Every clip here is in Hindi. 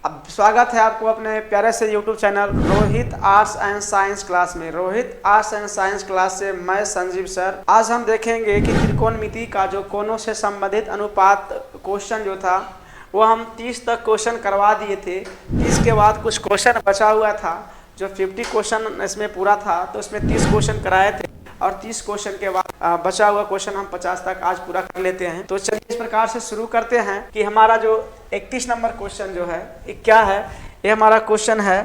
अब स्वागत है आपको अपने प्यारे से YouTube channel Rohit arts and science class में। Rohit arts and science class से मैं संजीव सर। आज हम देखेंगे कि त्रिकोणमिति का जो कोणों से संबंधित अनुपात क्वेश्चन जो था वो हम 30 तक क्वेश्चन करवा दिए थे। 30 के बाद कुछ क्वेश्चन बचा हुआ था, जो 50 क्वेश्चन इसमें पूरा था, तो इसमें 30 क्वेश्चन कराए थे और 30 क्वेश्चन के बाद बचा हुआ क्वेश्चन हम 50 तक आज पूरा कर लेते हैं। तो चलिए इस प्रकार से शुरू करते हैं कि हमारा जो 31 नंबर क्वेश्चन जो है ये क्या है। ये हमारा क्वेश्चन है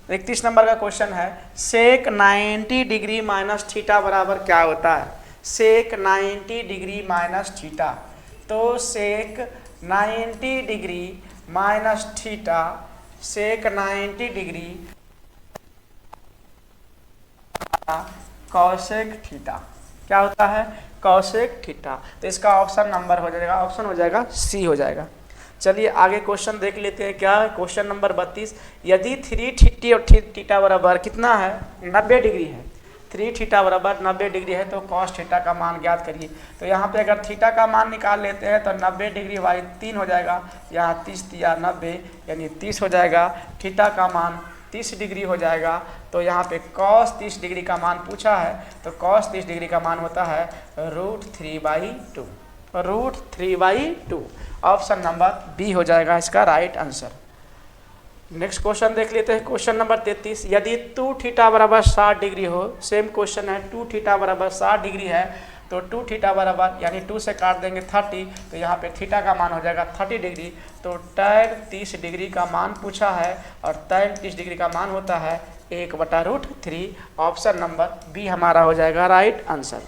31 नंबर का क्वेश्चन है, सेक 90 डिग्री माइनस थीटा बराबर क्या होता है। सेक 90 डिग्री माइनस थीटा, तो सेक 90 डिग्री माइनस थीटा, सेक 90 डिग्री कॉसेक थीटा क्या होता है, कॉसेक थीटा। तो इसका ऑप्शन नंबर हो जाएगा, ऑप्शन हो जाएगा सी हो जाएगा। चलिए आगे क्वेश्चन देख लेते हैं। क्या है क्वेश्चन नंबर 32, यदि 3 थीटा और थीटा बराबर कितना है, 90 डिग्री है। 3 थीटा बराबर 90 डिग्री है तो कॉस थीटा का मान ज्ञात करिए। तो यहाँ पे अगर थीटा का मान निकाल लेते हैं तो 90 डिग्री बाई 3 हो जाएगा, यहाँ 30 या 90 यानी 30 हो जाएगा। थीटा का मान 30 डिग्री हो जाएगा। तो यहाँ पे cos 30 डिग्री का मान पूछा है, तो cos 30 डिग्री का मान होता है √3/2, √3/2। ऑप्शन नंबर बी हो जाएगा इसका राइट आंसर। नेक्स्ट क्वेश्चन देख लेते हैं। क्वेश्चन नंबर 33, यदि 2 थीटा बराबर 60 डिग्री हो, सेम क्वेश्चन है, 2 थीटा बराबर 60 डिग्री है, तो 2 थीटा बराबर यानी 2 से काट देंगे 30, तो यहाँ पे थीटा का मान हो जाएगा 30 डिग्री। तो tan 30 डिग्री का मान पूछा है और tan 30 डिग्री का मान होता है 1/√3। ऑप्शन नंबर बी हमारा हो जाएगा राइट आंसर।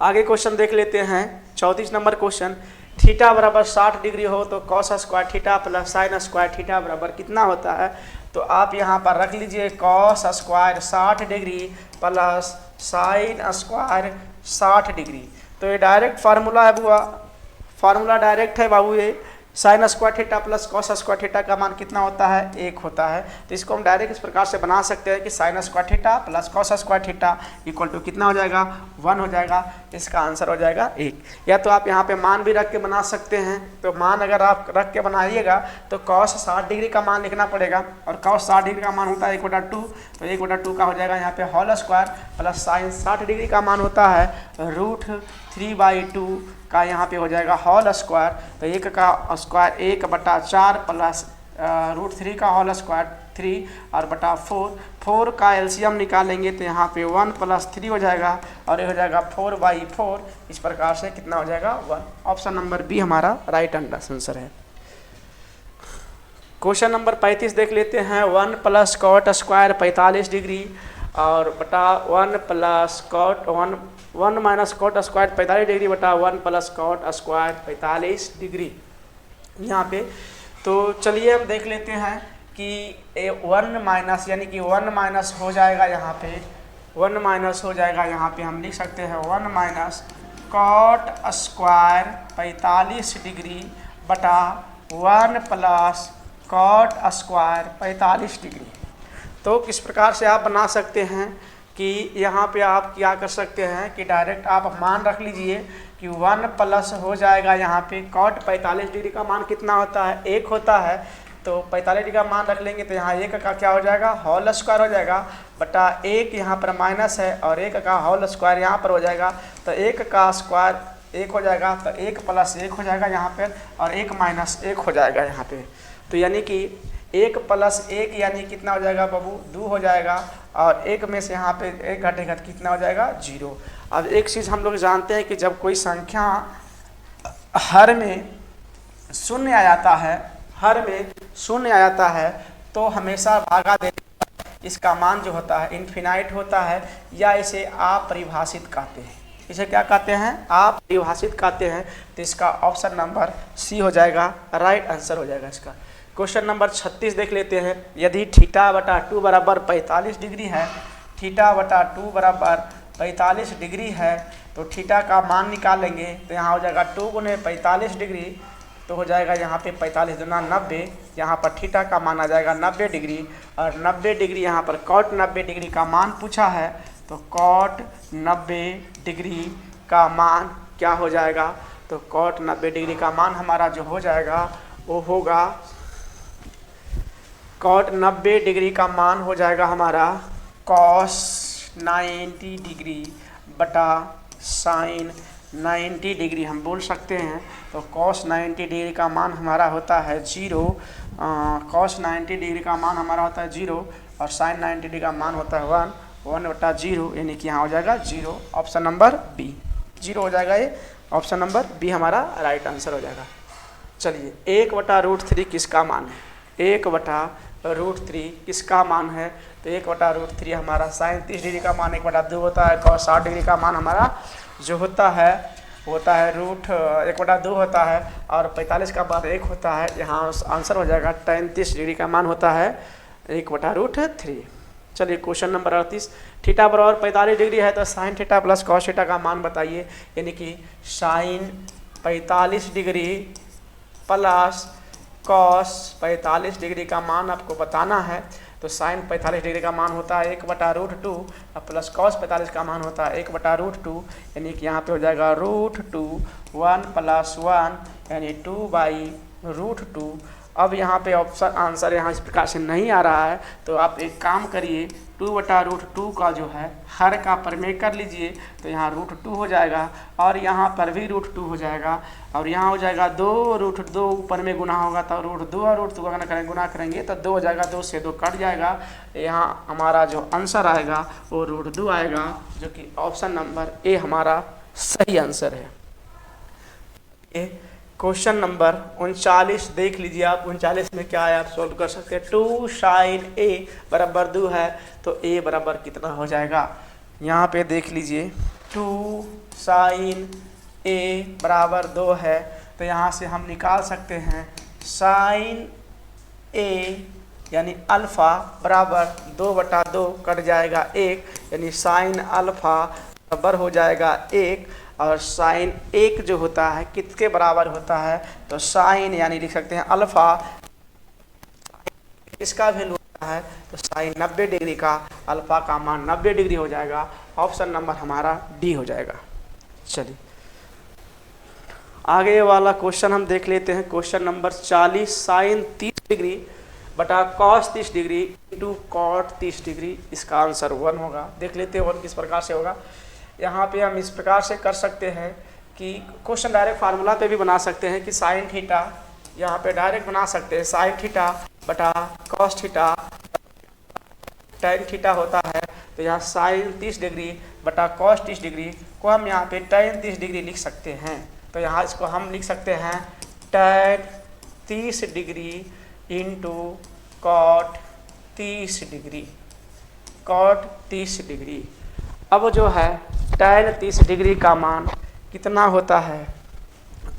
आगे क्वेश्चन देख लेते हैं। 34 नंबर क्वेश्चन, थीटा बराबर 60 डिग्री हो तो cos square theta plus sign square theta बराबर कितना होता है। तो आप यहाँ पर रख लीजिए cos square 60 degree plus sine square 60 degree. तो ये डायरेक्ट फार्मूला है बुआ, फार्मूला डायरेक्ट है बाबू। ये sign square theta plus cos square theta का मान कितना होता है, 1 होता है। तो इसको हम डायरेक्ट इस प्रकार से बना सकते हैं कि sine square theta plus cos square theta equal to कितना हो जाएगा, 1 हो जाएगा। इसका आंसर हो जाएगा 1। या तो आप यहाँ पे मान भी रख के बना सकते हैं। तो मान अगर आप रख के बनाइएगा तो कॉस 60 डिग्री का मान लिखना पड़ेगा और कॉस 60 डिग्री का मान होता है 1/2। तो 1/2 का हो जाएगा यहाँ पे whole square plus sine 60 degree का मान होता है √3/2 का यहाँ पे हो जाएगा होल स्क्वायर। तो 1 का स्क्वायर 1/4 प्लस √3 का होल स्क्वायर 3 और बटा 4 का एलसीएम निकालेंगे तो यहाँ पे 1 + 3 हो जाएगा और ये हो जाएगा 4/4। इस प्रकार से कितना हो जाएगा, 1। ऑप्शन नंबर बी हमारा राइट आंसर है। क्वेश्चन नंबर 35 देख लेते हैं। 1 + cot स्क्वायर 45 डिग्री और बटा 1 + cot 1 - cot स्क्वायर 45 डिग्री बटा 1 + cot स्क्वायर 45 डिग्री यहाँ पे। तो चलिए हम देख लेते हैं कि 1 माइनस यानी कि 1 माइनस हो जाएगा यहाँ पे, 1 माइनस हो जाएगा यहाँ पे। हम लिख सकते हैं 1 - cot स्क्वायर 45 डिग्री बटा 1 + cot स्क्वायर 45 डिग्री। तो किस प्रकार से आप बना सकते हैं कि यहाँ पे आप क्या कर सकते हैं कि डायरेक्ट आप मान रख लीजिए कि 1 प्लस हो जाएगा यहाँ पे cot 45 डिग्री का मान कितना होता है, 1 होता है। तो 45 डिग्री का मान रख लेंगे तो यहाँ 1 का क्या हो जाएगा, होल स्क्वायर हो जाएगा बटा 1 यहाँ पर माइनस है और 1 का होल स्क्वायर यहाँ पर हो जाएगा। तो 1 का स्क्वायर 1 हो जाएगा, तो 1 + 1 हो जाएगा यहाँ पर और 1 - 1 हो जाएगा यहाँ पे। तो यानी कि 1 + 1 यानी कितना हो जाएगा बाबू, 2 हो जाएगा और 1 में से यहाँ पे 1 घटेगा तो कितना हो जाएगा, 0। अब एक चीज़ हम लोग जानते हैं कि जब कोई संख्या हर में शून्य आ जाता है, हर में शून्य आ जाता है तो हमेशा भागा देने इसका मान जो होता है इन्फिनाइट होता है, या इसे अपरिभाषित कहते हैं। इसे क्या कहते हैं, अपरिभाषित कहते हैं। तो इसका ऑप्शन नंबर सी हो जाएगा, राइट आंसर हो जाएगा इसका। क्वेश्चन नंबर 36 देख लेते हैं। यदि θ/2 बराबर 45 डिग्री है, θ/2 बराबर 45 डिग्री है, तो थीटा का मान निकालेंगे तो यहाँ हो जाएगा 2 × 45 डिग्री, तो हो जाएगा यहाँ पे 45 × 90। यहाँ पर थीटा का मान आ जाएगा 90 डिग्री और 90 डिग्री यहाँ पर cot 90 डिग्री का मान पूछा है। तो cot 90 डिग्री का मान क्या हो जाएगा, तो cot 90 डिग्री का मान हमारा जो हो जाएगा वो होगा कॉट 90 डिग्री का मान हो जाएगा हमारा कॉस 90 डिग्री बटा साइन 90 डिग्री हम बोल सकते हैं। तो कॉस 90 डिग्री का मान हमारा होता है 0, कॉस 90 डिग्री का मान हमारा होता है 0 और साइन 90 डिग्री का मान होता है 1 बटा 0, यानी कि यहाँ हो जाएगा 0। ऑप्शन नंबर बी 0 हो जाएगा, ये ऑप्शन नंबर बी हमारा राइट आंसर हो जाएगा। चलिए 1/√3 किसका मान है? 1/√3 किसका मान है? तो 1/√3 हमारा साइन 30 डिग्री का मान 1/2 होता है। कॉस 60 डिग्री का मान हमारा जो होता है रूट 1/2 होता है और 45 का मान 1 होता है। यहाँ आंसर हो जाएगा tan 30 डिग्री का मान होता है 1/√3। चलिए क्वेश्चन नंबर 38, थीटा बराबर 45 डिग्री है तो sine theta plus cos theta का मान बताइए। यानी कि sine 45 degree plus cos 45 degree का मान आपको बताना है। तो साइन 45 डिग्री का मान होता है 1/√2 और प्लस कॉस 45 का मान होता है 1/√2, यानी कि यहाँ पे हो जाएगा √2 1 + 1 यानी 2/√2। अब यहाँ पे ऑप्शन आंसर यहाँ इस प्रकार से नहीं आ रहा है, तो आप एक काम करिए 2/√2 का जो है हर का प्रमेय कर लीजिए। तो यहाँ √2 हो जाएगा और यहाँ पर भी √2 हो जाएगा और यहाँ हो जाएगा 2√2 ऊपर में गुना होगा तो √2 और √2 का गुना करेंगे तो 2 हो जाएगा, 2 से 2 कट जाएगा। यहाँ हमारा जो आंसर आएगा वो √2 आएगा, जो कि ऑप्शन नंबर ए हमारा सही आंसर है। क्वेश्चन नंबर 39 देख लीजिए आप। 39 में क्या है आप सोल्व कर सकते हैं। 2 sin a बराबर 2 है तो a बराबर कितना हो जाएगा? यहाँ पे देख लीजिए 2 sin a बराबर 2 है तो यहाँ से हम निकाल सकते हैं sin a यानी अल्फ़ा बराबर 2/2 कट जाएगा 1, यानी साइन अल्फ़ा बराबर हो जाएगा 1 और साइन 1 जो होता है किसके बराबर होता है? तो साइन यानी लिख सकते हैं अल्फ़ा, इसका वैल्यू होता है तो साइन 90 डिग्री का अल्फ़ा का मान 90 डिग्री हो जाएगा। ऑप्शन नंबर हमारा डी हो जाएगा। चलिए आगे वाला क्वेश्चन हम देख लेते हैं। क्वेश्चन नंबर 40, साइन 30 डिग्री बटा cos 30 degree into cot 30 degree, इसका आंसर 1 होगा। देख लेते हैं 1 किस प्रकार से होगा। यहाँ पे हम इस प्रकार से कर सकते हैं कि क्वेश्चन डायरेक्ट फार्मूला पे भी बना सकते हैं कि साइन थीटा, यहाँ पे डायरेक्ट बना सकते हैं साइन थीटा बटा कॉस थीटा tan थीटा होता है। तो यहाँ साइन 30 डिग्री बटा कॉस 30 डिग्री को हम यहाँ पे tan 30 डिग्री लिख सकते हैं। तो यहाँ इसको हम लिख सकते हैं tan 30 degree into cot 30 degree, cot 30 degree. अब जो है tan 30 डिग्री का मान कितना होता है?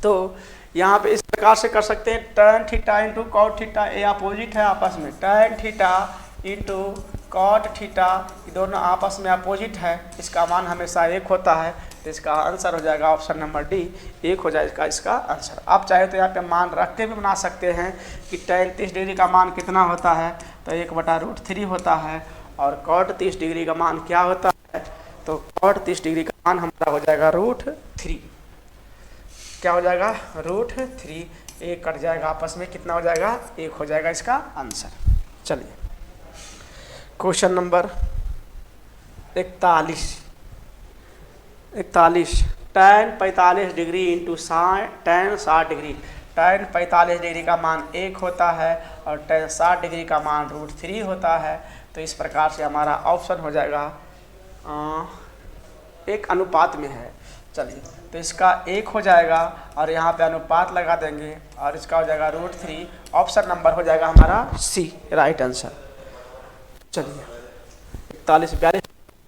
तो यहाँ पे इस प्रकार से कर सकते हैं tan theta into cot theta, ये अपोजिट है आपस में। tan theta into cot theta दोनों आपस में अपोजिट है, इसका मान हमेशा 1 होता है। तो इसका आंसर हो जाएगा ऑप्शन नंबर डी 1 हो जाएगा इसका आंसर। आप चाहे तो यहाँ पे मान रख के भी बना सकते हैं कि tan 30 डिग्री का मान कितना होता है? तो 1/√3 होता है और कॉट 30 डिग्री का मान क्या होता है? तो कॉट 30 डिग्री का मान हमारा हो जाएगा √3। क्या हो जाएगा? √3। 1 कट जाएगा आपस में, कितना हो जाएगा? 1 हो जाएगा इसका आंसर। चलिए question number 41, tan 45 degree into tan 60 degree. tan 45 degree का मान 1 होता है और tan 60 डिग्री का मान √3 होता है। तो इस प्रकार से हमारा ऑप्शन हो जाएगा एक अनुपात में है। चलिए तो इसका 1 हो जाएगा और यहाँ पे अनुपात लगा देंगे और इसका हो जाएगा √3। ऑप्शन नंबर हो जाएगा हमारा सी राइट आंसर। चलिए 41-42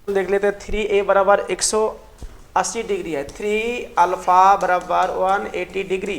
देख लेते हैं। 3a बराबर 180 डिग्री है, 3 अल्फ़ा बराबर 180 डिग्री।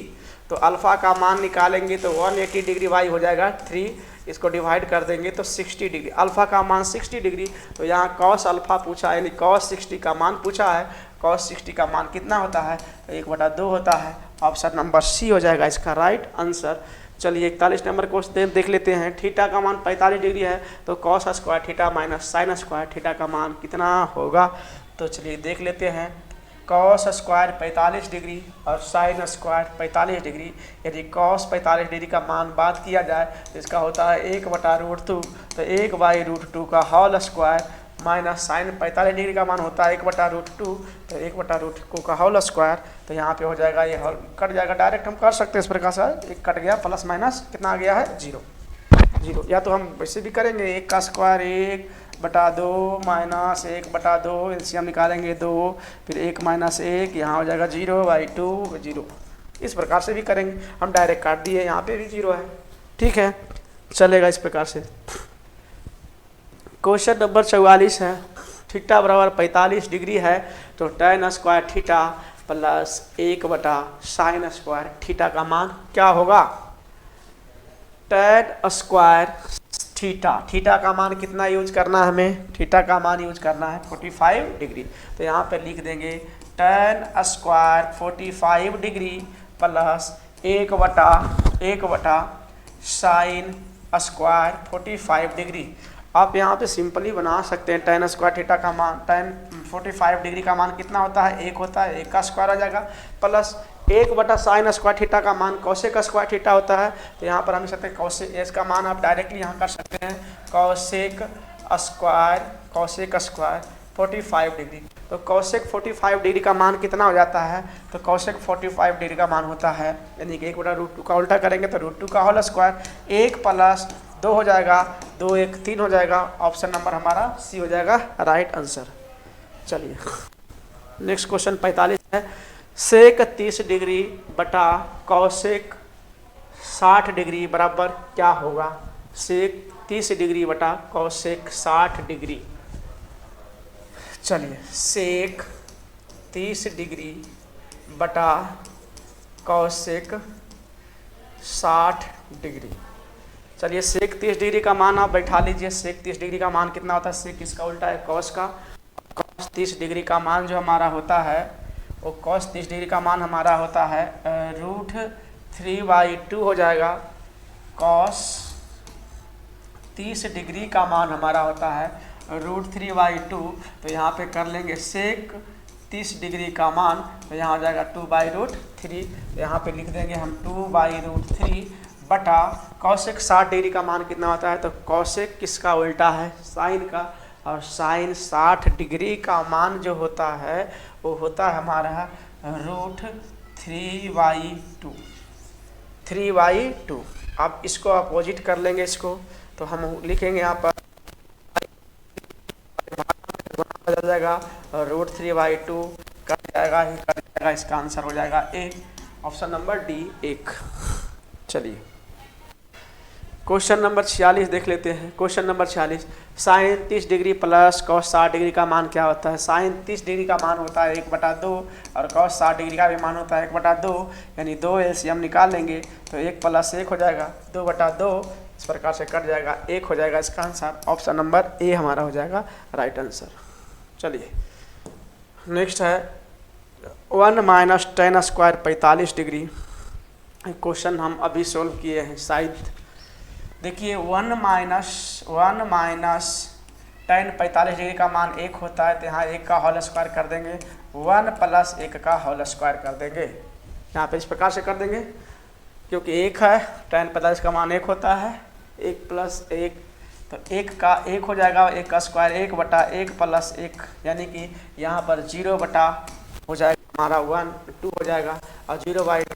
तो अल्फ़ा का मान निकालेंगे तो 180 डिग्री वाई हो जाएगा 3, इसको डिवाइड कर देंगे तो 60 डिग्री। अल्फ़ा का मान 60 डिग्री, तो यहाँ कॉस अल्फ़ा पूछा है यानी कॉस 60 का मान पूछा है। कॉस 60 का मान कितना होता है? तो 1/2 होता है। ऑप्शन नंबर सी हो जाएगा इसका राइट आंसर। चलिए 41 नंबर क्वेश्चन देख लेते हैं। थीटा का मान 45 डिग्री है तो cos square theta minus sign square theta का मान कितना होगा? तो चलिए देख लेते हैं। कॉस स्क्वायर 45 डिग्री और साइन स्क्वायर 45 डिग्री। यदि कॉस 45 डिग्री का मान बात किया जाए तो इसका होता है 1/√2, तो 1/√2 का whole square minus sine 45 degree का मान होता है 1/√2, तो 1/√2 का होल स्क्वायर। तो यहाँ पे हो जाएगा, ये होल कट जाएगा, डायरेक्ट हम कर सकते हैं इस प्रकार से, एक कट गया, प्लस माइनस कितना आ गया है 0 0। या तो हम वैसे भी करेंगे, 1 का स्क्वायर 1/2 माइनस 1/2, एलसीएम निकालेंगे 2, फिर 1 माइनस 1, यहाँ हो जाएगा 0/2 0। इस प्रकार से भी करेंगे, हम डायरेक्ट काट दिए, यहाँ पे भी 0 है, ठीक है, चलेगा इस प्रकार से। क्वेश्चन नंबर 44 है, थीटा बराबर 45 डिग्री है, तो tan square theta plus 1/sin square theta का मान क्या होगा? tan स्क्वायर थीटा का मान कितना यूज करना है हमें? थीटा का मान यूज करना है 45 डिग्री। तो यहाँ पे लिख देंगे tan square 45 degree plus 1/sin square 45 degree. आप यहाँ पे सिंपली बना सकते हैं, tan स्क्वायर थीटा का मान, tan 45 डिग्री का मान कितना होता है? 1 होता है, 1 का स्क्वायर आ जाएगा, प्लस 1/sin स्क्वायर थीटा का मान कोसेक स्क्वायर थीटा होता है। तो यहाँ पर हम सकते हैं कोसेक, इसका मान आप डायरेक्टली यहाँ कर सकते हैं, कोसेक स्क्वायर 45 डिग्री। तो कोसेक 45 डिग्री का मान कितना हो जाता है? तो कोसेक 45 डिग्री का मान होता है, यानी कि 1/√2 का उल्टा करेंगे तो √2 का होल स्क्वायर, 1 + 2 हो जाएगा, 2 1 3 हो जाएगा। ऑप्शन नंबर हमारा सी हो जाएगा राइट आंसर। चलिए नेक्स्ट क्वेश्चन 45 है, सेक 30 डिग्री बटा कौसेक 60 डिग्री बराबर क्या होगा? सेक 30 डिग्री बटा कौसेक 60 डिग्री। चलिए सेक 30 डिग्री बटा कौसेक 60 डिग्री। चलिए सेक 30 डिग्री का मान आप बैठा लीजिए, सेक 30 डिग्री का मान कितना होता है? सेक इसका उल्टा है कॉस का, कॉस 30 डिग्री का मान जो हमारा होता है वो कॉस 30 डिग्री का मान हमारा होता है √3/2 हो जाएगा। कॉस 30 डिग्री का मान हमारा होता है √3/2। तो यहाँ पे कर लेंगे सेक 30 डिग्री का मान, तो यहाँ हो जाएगा 2/√3। तो यहाँ पे लिख देंगे हम 2/√3 बटा कौसेक 60 डिग्री का मान कितना होता है? तो कौसेक किसका उल्टा है? साइन का, और साइन 60 डिग्री का मान जो होता है वो होता है हमारा √3/2 3/2। अब इसको अपोजिट कर लेंगे इसको, तो हम लिखेंगे यहाँ पर बदल जाएगा, √3/2 कट जाएगा ही कट जाएगा, इसका आंसर हो जाएगा ए, ऑप्शन नंबर डी 1। चलिए क्वेश्चन नंबर 46 देख लेते हैं। Question number 46, sine 30 degree plus cos 60 degree का मान क्या होता है? साइन 30 डिग्री का मान होता है 1/2 और कॉस 60 डिग्री का भी मान होता है 1/2, यानी 2 एलसीएम निकाल लेंगे तो 1 + 1 हो जाएगा, 2/2 इस प्रकार से कट जाएगा, 1 हो जाएगा इसका आंसर। ऑप्शन नंबर ए हमारा हो जाएगा राइट आंसर। चलिए नेक्स्ट है 1 - tan स्क्वायर 45 डिग्री। क्वेश्चन हम अभी सोल्व किए हैं शायद। देखिए 1 - tan 45 डिग्री का मान 1 होता है, तो यहाँ 1 का होल स्क्वायर कर देंगे, 1 + 1 का होल स्क्वायर कर देंगे। यहाँ पे इस प्रकार से कर देंगे, क्योंकि 1 है, tan 45 का मान 1 होता है, 1 + 1, तो 1 का 1 हो जाएगा, 1 का स्क्वायर 1/1 + 1, यानी कि यहाँ पर 0 बटा हो जाएगा हमारा 1 2 हो जाएगा, और 0/2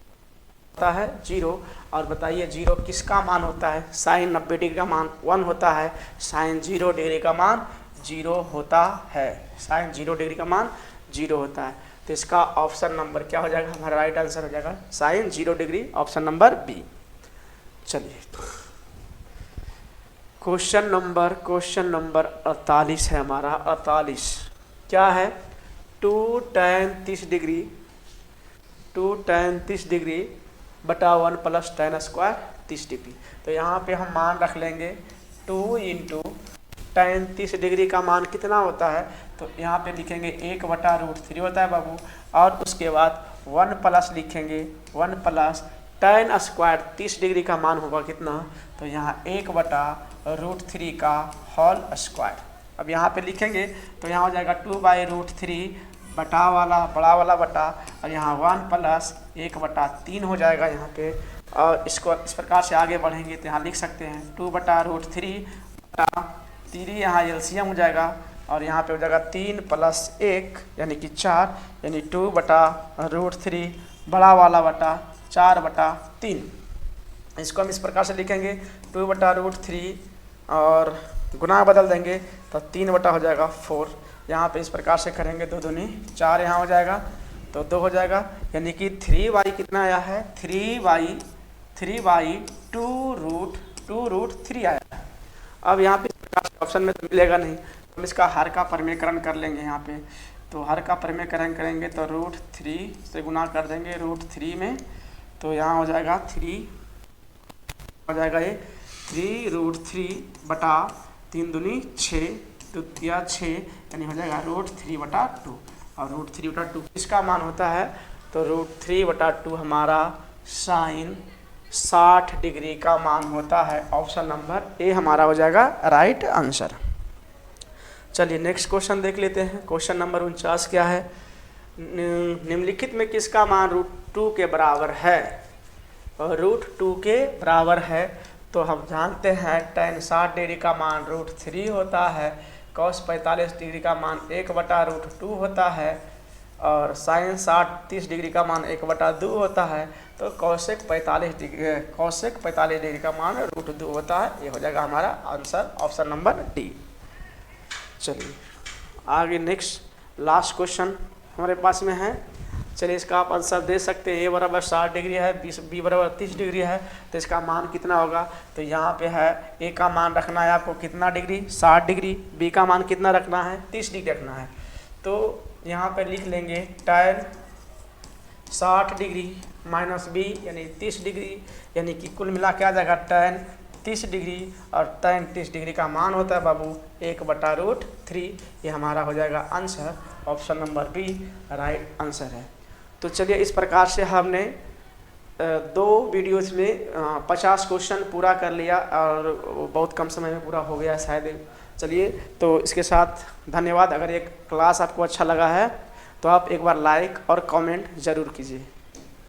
होता है 0। और बताइए 0 किसका मान होता है? साइन 90 डिग्री का मान 1 होता है, साइन 0 डिग्री का मान 0 होता है, साइन 0 डिग्री का मान 0 होता है। तो इसका ऑप्शन नंबर क्या हो जाएगा? हमारा राइट आंसर हो जाएगा sine 0 degree, option number B. चलिए क्वेश्चन नंबर 48 है हमारा। 48 क्या है? 2 tan 30 डिग्री बटा 1 + tan स्क्वायर 30 डिग्री। तो यहाँ पे हम मान रख लेंगे 2 × tan 30 डिग्री का मान कितना होता है? तो यहाँ पे लिखेंगे 1/√3 होता है बाबू, और उसके बाद 1 + लिखेंगे 1 + tan स्क्वायर 30 डिग्री का मान होगा कितना? तो यहाँ 1/√3 का होल स्क्वायर। अब यहाँ पे लिखेंगे तो यहाँ हो जाएगा 2/√3 बटा वाला बड़ा वाला बटा और यहाँ 1 प्लस 1/3 हो जाएगा यहाँ पे। और इसको इस प्रकार से आगे बढ़ेंगे तो यहाँ लिख सकते हैं 2/√3 बटा 3 यहाँ एलसीएम हो जाएगा और यहाँ पे हो जाएगा 3 + 1 यानी कि 4 यानी 2/√3 बड़ा वाला बटा 4/3। इसको हम इस प्रकार से लिखेंगे 2/√3 और गुना बदल देंगे तो 3 बटा हो जाएगा 4। यहाँ पे इस प्रकार से करेंगे 2 दूनी 4 यहाँ हो जाएगा तो 2 हो जाएगा यानी कि 3y कितना आया है 3y 2√3 आया है। अब यहाँ पे इस प्रकार से ऑप्शन में तो मिलेगा नहीं, हम इसका हर का परिमेयकरण कर लेंगे यहाँ पे। तो हर का परिमेयकरण करेंगे तो √3 से गुना कर देंगे √3 में तो यहाँ हो जाएगा 3 हो जाएगा ये 3√3 बटा 3 दूनी 6 2 6 यानी हो जाएगा √3/2 और √3/2 इसका मान होता है तो √3/2 हमारा साइन 60 डिग्री का मान होता है। ऑप्शन नंबर ए हमारा हो जाएगा राइट आंसर। चलिए नेक्स्ट क्वेश्चन देख लेते हैं। क्वेश्चन नंबर 49 क्या है, निम्नलिखित में किसका मान √2 के बराबर है। √2 के बराबर है तो हम जानते हैं tan 60 डिग्री का मान √3 होता है, cos 45 डिग्री का मान 1/√2 होता है और sin 30 डिग्री का मान 1/2 होता है। तो cosec 45 डिग्री का मान √2 होता है। ये हो जाएगा हमारा आंसर ऑप्शन नंबर डी। चलिए आगे नेक्स्ट लास्ट क्वेश्चन हमारे पास में है। चलिए इसका आप आंसर दे सकते हैं। a = 60 डिग्री है, b = 30 डिग्री है तो इसका मान कितना होगा। तो यहाँ पे है a का मान रखना है आपको कितना डिग्री 60 डिग्री, b का मान कितना रखना है 30 डिग्री रखना है। तो यहाँ पे लिख लेंगे tan 60 डिग्री माइनस b यानी 30 डिग्री यानी कि कुल मिला के आ जाएगा tan 30 डिग्री और tan 30 डिग्री का मान होता है बाबू 1/√3। ये हमारा हो जाएगा answer option number B right answer है। तो चलिए इस प्रकार से हमने 2 वीडियोज़ में 50 क्वेश्चन पूरा कर लिया और बहुत कम समय में पूरा हो गया शायद। चलिए तो इसके साथ धन्यवाद। अगर ये क्लास आपको अच्छा लगा है तो आप एक बार लाइक और कमेंट ज़रूर कीजिए।